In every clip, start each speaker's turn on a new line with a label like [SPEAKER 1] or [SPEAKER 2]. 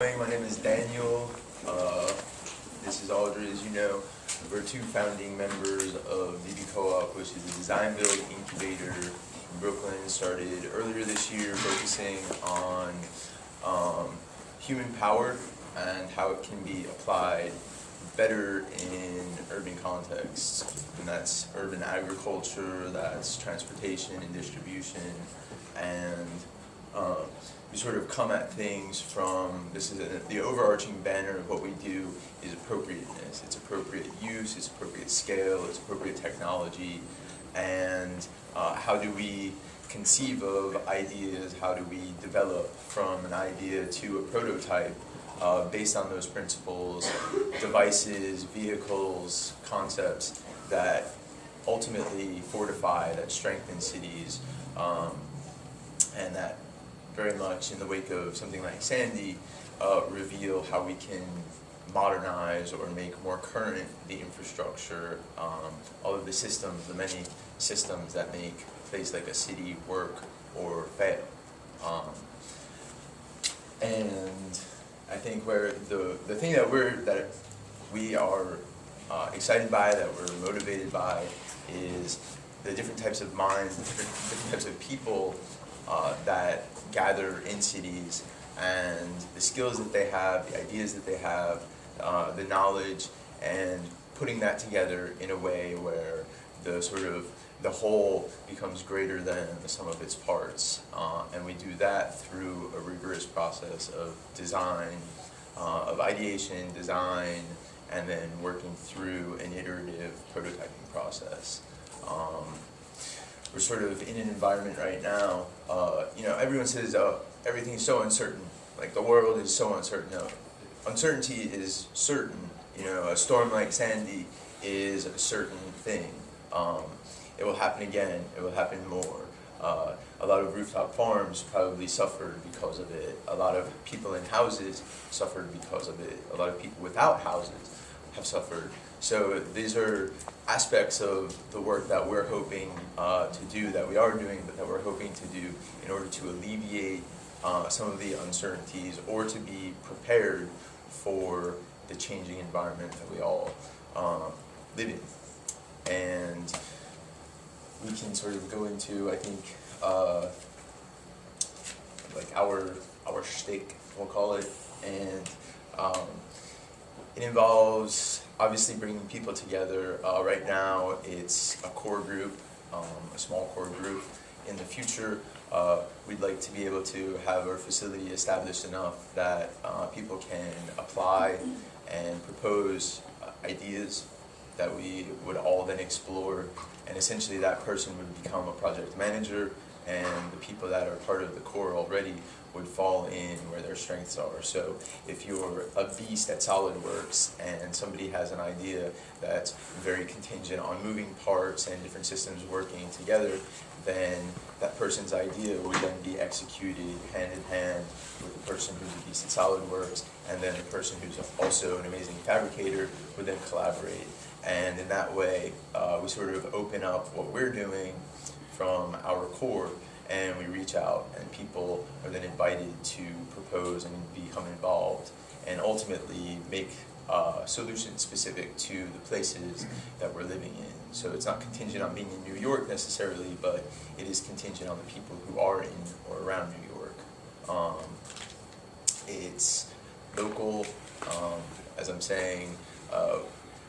[SPEAKER 1] My name is Daniel. This is Audrey, as you know. We're two founding members of DB Co-op, which is a design build incubator in Brooklyn. Started earlier this year, focusing on human power and how it can be applied better in urban contexts. And that's urban agriculture, that's transportation and distribution, and we sort of come at things from, the overarching banner of what we do is appropriateness. It's appropriate use, it's appropriate scale, it's appropriate technology, and how do we conceive of ideas, how do we develop from an idea to a prototype based on those principles, devices, vehicles, concepts that ultimately fortify, that strengthen cities, and that very much in the wake of something like Sandy, reveal how we can modernize or make more current the infrastructure, all of the systems, the many systems that make a place like a city work or fail. And I think where the thing that we are excited by, that we're motivated by, is the different types of minds, the different types of people that gather in cities, and the skills that they have, the ideas that they have, the knowledge, and putting that together in a way where the whole becomes greater than the sum of its parts. And we do that through a rigorous process of design, of ideation, design, and then working through an iterative prototyping process. We're sort of in an environment right now, everyone says, everything is so uncertain, like the world is so uncertain. No, uncertainty is certain. A storm like Sandy is a certain thing. It will happen again, it will happen more. A lot of rooftop farms probably suffered because of it. A lot of people in houses suffered because of it. A lot of people without houses have suffered. So these are aspects of the work that we're hoping to do, that we are doing, but that we're hoping to do in order to alleviate some of the uncertainties or to be prepared for the changing environment that we all live in. And we can sort of go into, I think, like our shtick, we'll call it, and it involves obviously bringing people together. Right now it's a core group, a small core group. In the future, we'd like to be able to have our facility established enough that people can apply and propose ideas that we would all then explore, and essentially that person would become a project manager, and the people that are part of the core already would fall in where their strengths are. So if you're a beast at SolidWorks and somebody has an idea that's very contingent on moving parts and different systems working together, then that person's idea would then be executed hand in hand with the person who's a beast at SolidWorks, and then the person who's also an amazing fabricator would then collaborate. And in that way, we sort of open up what we're doing from our core, and we reach out, and people are then invited to propose and become involved, and ultimately make solutions specific to the places that we're living in. So it's not contingent on being in New York necessarily, but it is contingent on the people who are in or around New York. It's local, as I'm saying.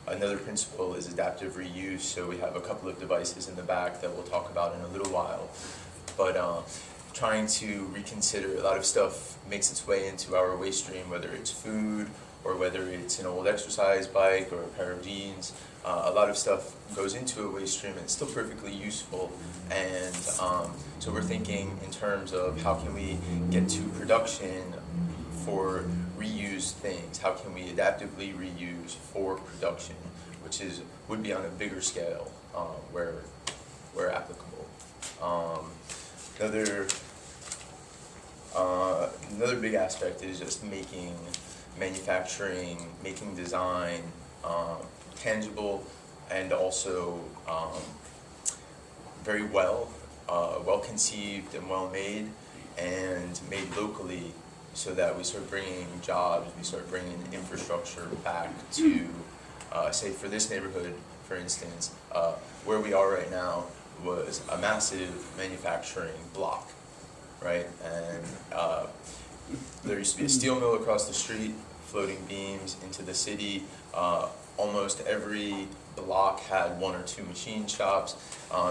[SPEAKER 1] Another principle is adaptive reuse, so we have a couple of devices in the back that we'll talk about in a little while. But trying to reconsider, a lot of stuff makes its way into our waste stream, whether it's food or whether it's an old exercise bike or a pair of jeans. A lot of stuff goes into a waste stream and it's still perfectly useful. And so we're thinking in terms of how can we get to production for reused things? How can we adaptively reuse for production, which would be on a bigger scale where applicable. Another big aspect is just making manufacturing, making design tangible and also very well conceived and well made, and made locally so that we start bringing jobs, we start bringing infrastructure back to, say for this neighborhood, for instance, where we are right now was a massive manufacturing block, right? And there used to be a steel mill across the street, floating beams into the city. Almost every block had 1 or 2 machine shops.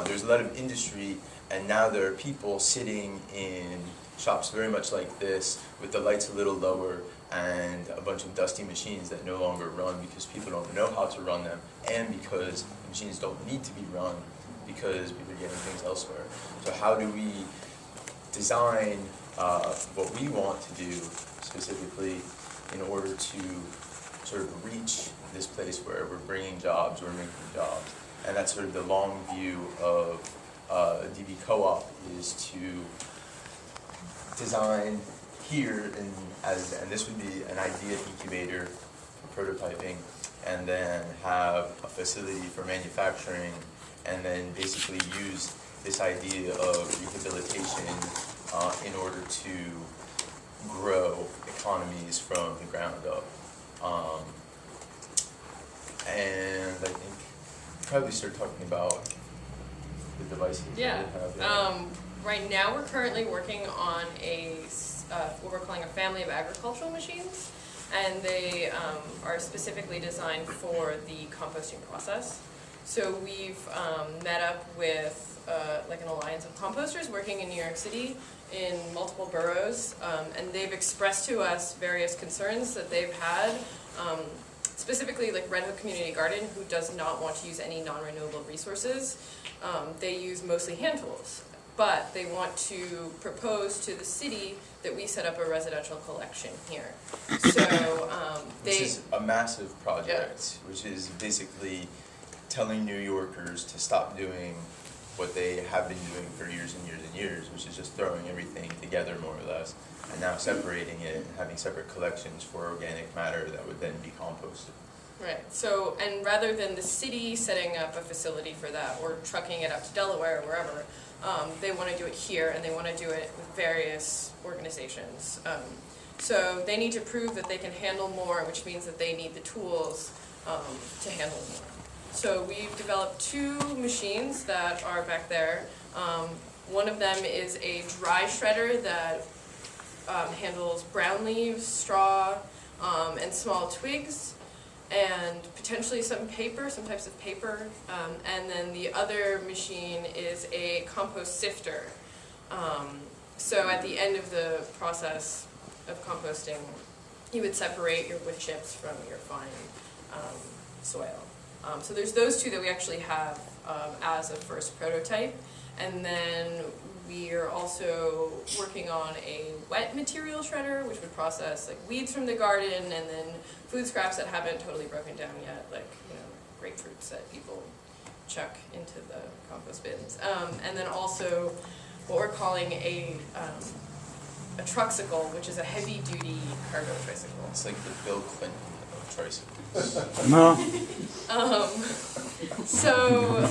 [SPEAKER 1] There's a lot of industry, and now there are people sitting in shops very much like this, with the lights a little lower, and a bunch of dusty machines that no longer run because people don't know how to run them, and because the machines don't need to be run because people are getting things elsewhere. So how do we design what we want to do specifically in order to sort of reach this place where we're bringing jobs, we're making jobs? And that's sort of the long view of DB Co-op, is to design here, and this would be an idea incubator for prototyping, and then have a facility for manufacturing, and then basically use this idea of rehabilitation in order to grow economies from the ground up. And I think probably start talking about the devices
[SPEAKER 2] Yeah.
[SPEAKER 1] that we have.
[SPEAKER 2] Right now we're currently working on what we're calling a family of agricultural machines, and they are specifically designed for the composting process. So we've met up with like an alliance of composters working in New York City in multiple boroughs, and they've expressed to us various concerns that they've had, specifically like Red Hook Community Garden, who does not want to use any non-renewable resources. They use mostly hand tools, but they want to propose to the city that we set up a residential collection here. So
[SPEAKER 1] which is a massive project, which is basically telling New Yorkers to stop doing what they have been doing for years and years and years, which is just throwing everything together more or less, and now separating it and having separate collections for organic matter that would then be composted.
[SPEAKER 2] Right, so, and rather than the city setting up a facility for that or trucking it up to Delaware or wherever, they want to do it here, and they want to do it with various organizations. So they need to prove that they can handle more, which means that they need the tools to handle more. So we've developed 2 machines that are back there. One of them is a dry shredder that handles brown leaves, straw, and small twigs, and potentially some paper, some types of paper. And then the other machine is a compost sifter. So at the end of the process of composting, you would separate your wood chips from your fine soil. So there's those 2 that we actually have as a first prototype. And then we are also working on a wet material shredder, which would process like weeds from the garden, and then food scraps that haven't totally broken down yet, like grapefruits that people chuck into the compost bins. And then also what we're calling a truxicle, which is a heavy-duty cargo tricycle.
[SPEAKER 1] It's like the Bill Clinton of tricycles.
[SPEAKER 3] No.
[SPEAKER 2] So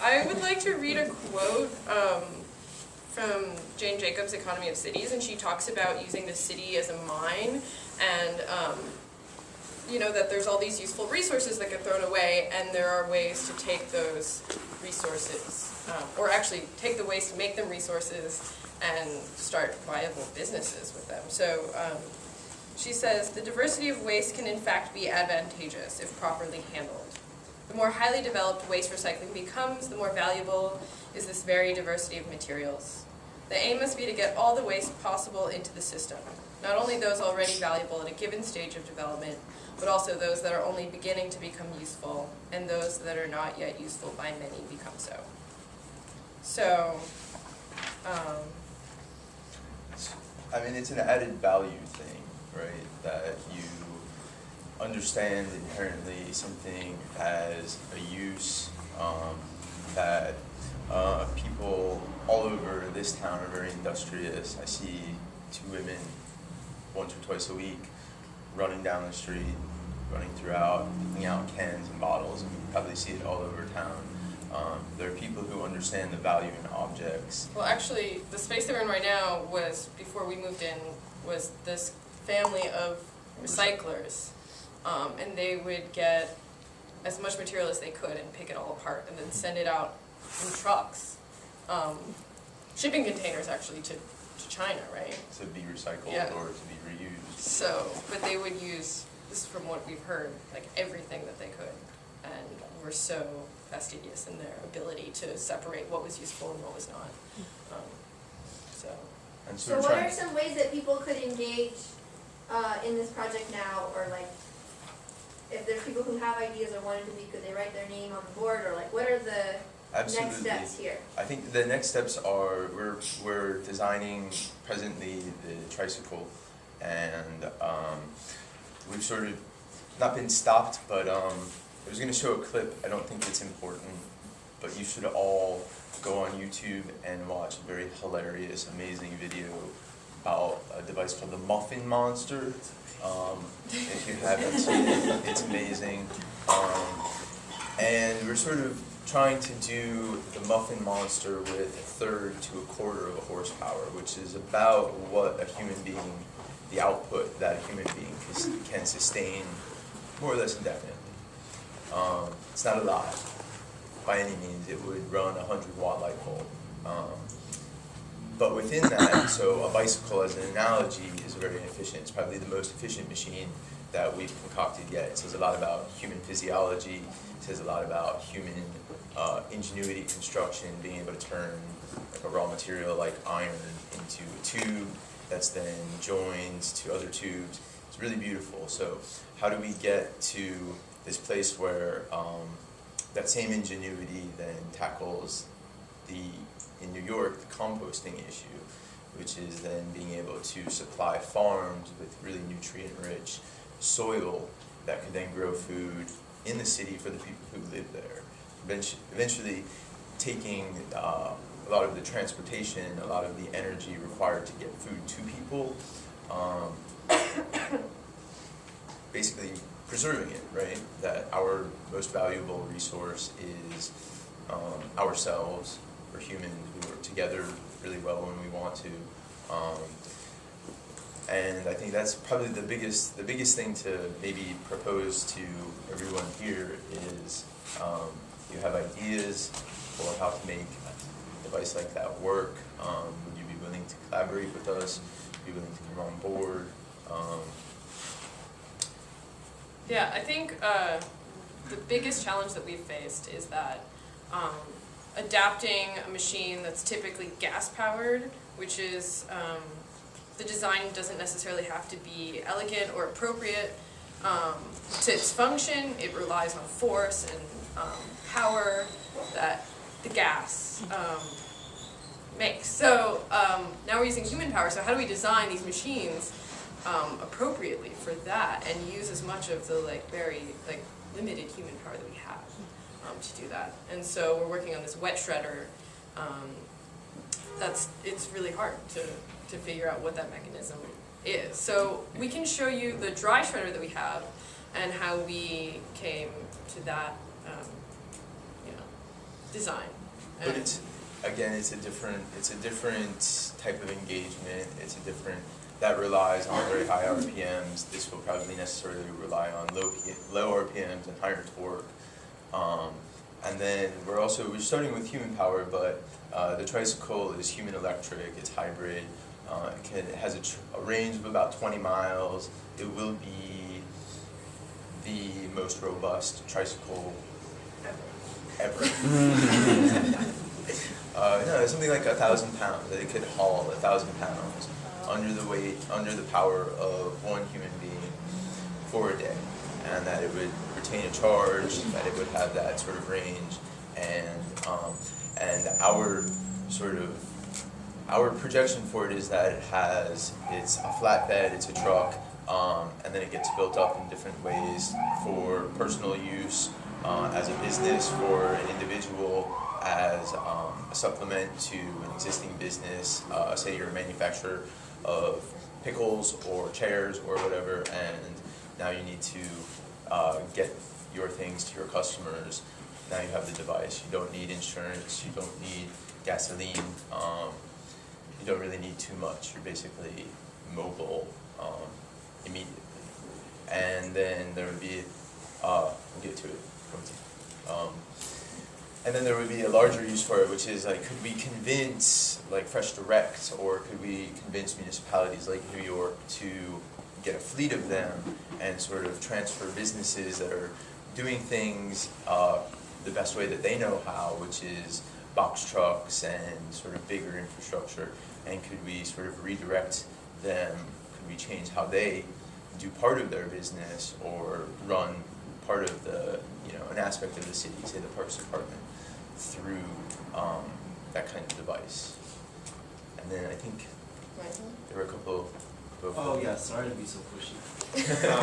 [SPEAKER 2] I would like to read a quote from Jane Jacobs' Economy of Cities, and she talks about using the city as a mine, and that there's all these useful resources that get thrown away, and there are ways to take those resources, or actually take the waste, make them resources, and start viable businesses with them. So she says, the diversity of waste can in fact be advantageous if properly handled. The more highly developed waste recycling becomes, the more valuable is this very diversity of materials. The aim must be to get all the waste possible into the system, not only those already valuable at a given stage of development, but also those that are only beginning to become useful, and those that are not yet useful by many become so. So,
[SPEAKER 1] I mean, it's an added value thing, right? That you understand inherently something has a use, that people all over this town are very industrious. I see 2 women once or twice a week running down the street, running throughout, picking out cans and bottles, and you probably see it all over town. There are people who understand the value in objects.
[SPEAKER 2] Well, actually, the space that we're in right now was, before we moved in, was this family of recyclers. And they would get as much material as they could and pick it all apart and then send it out in trucks. Shipping containers, actually, to China, right?
[SPEAKER 1] To be recycled
[SPEAKER 2] Yeah.
[SPEAKER 1] or to be reused.
[SPEAKER 2] So, but they would use, this is from what we've heard, like everything that they could. And were so fastidious in their ability to separate what was useful and what was not. So.
[SPEAKER 1] And
[SPEAKER 3] So
[SPEAKER 1] we're
[SPEAKER 3] what
[SPEAKER 1] trying-
[SPEAKER 3] are some ways that people could engage in this project now, or like, if there's people who have ideas or wanted to be, could they write their name on the board, or like, what are the next
[SPEAKER 1] Absolutely.
[SPEAKER 3] steps here?
[SPEAKER 1] I think the next steps are we're designing presently the tricycle, and we've sort of not been stopped, but I was going to show a clip. I don't think it's important, but you should all go on YouTube and watch a very hilarious, amazing video about a device called the Muffin Monster. If you haven't seen it, it's amazing. And we're sort of trying to do the Muffin Monster with a third to a quarter of a horsepower, which is about what a human being, the output that a human being can sustain more or less indefinitely. It's not a lot by any means. It would run a 100-watt light bulb. But within that, so a bicycle as an analogy is very inefficient. It's probably the most efficient machine that we've concocted yet. It says a lot about human physiology. It says a lot about human ingenuity, construction, being able to turn like a raw material like iron into a tube that's then joined to other tubes. It's really beautiful. So how do we get to this place where that same ingenuity then tackles in New York, the composting issue, which is then being able to supply farms with really nutrient-rich soil that could then grow food in the city for the people who live there. Eventually taking a lot of the transportation, a lot of the energy required to get food to people, basically preserving it, right? That our most valuable resource is ourselves. We're humans, we work together really well when we want to. And I think that's probably the biggest thing to maybe propose to everyone here is you have ideas for how to make a device like that work. Would you be willing to collaborate with us? Be willing to come on board?
[SPEAKER 2] Yeah, I think the biggest challenge that we've faced is that adapting a machine that's typically gas-powered, which is, the design doesn't necessarily have to be elegant or appropriate to its function. It relies on force and power that the gas makes. So now we're using human power, so how do we design these machines appropriately for that and use as much of the very limited human power that we have to do that? And so we're working on this wet shredder. It's really hard to figure out what that mechanism is. So we can show you the dry shredder that we have and how we came to that design.
[SPEAKER 1] But it's a different type of engagement. That relies on very high RPMs. This will probably necessarily rely on low RPMs and higher torque. And then we're starting with human power, but the tricycle is human electric. It's hybrid. It has a range of about 20 miles. It will be the most robust tricycle ever. No, something like 1,000 pounds. It could haul 1,000 pounds under the power of one human being for a day, and that it would retain a charge, that it would have that sort of range, and our projection for it is that it's a flatbed, it's a truck, and then it gets built up in different ways for personal use, as a business, for an individual, as a supplement to an existing business. Say you're a manufacturer of pickles or chairs or whatever, and now you need to get your things to your customers. now you have the device. You don't need insurance, you don't need gasoline, you don't really need too much. You're basically mobile immediately. And then there would be, we'll get to it. And then there would be a larger use for it, which is like, could we convince like Fresh Direct, or could we convince municipalities like New York to get a fleet of them and sort of transfer businesses that are doing things the best way that they know how, which is box trucks and sort of bigger infrastructure, and could we sort of redirect them, could we change how they do part of their business or run part of the, an aspect of the city, say the Parks Department, through that kind of device. And then I think there were a couple of
[SPEAKER 4] Oh yeah, sorry to be so pushy.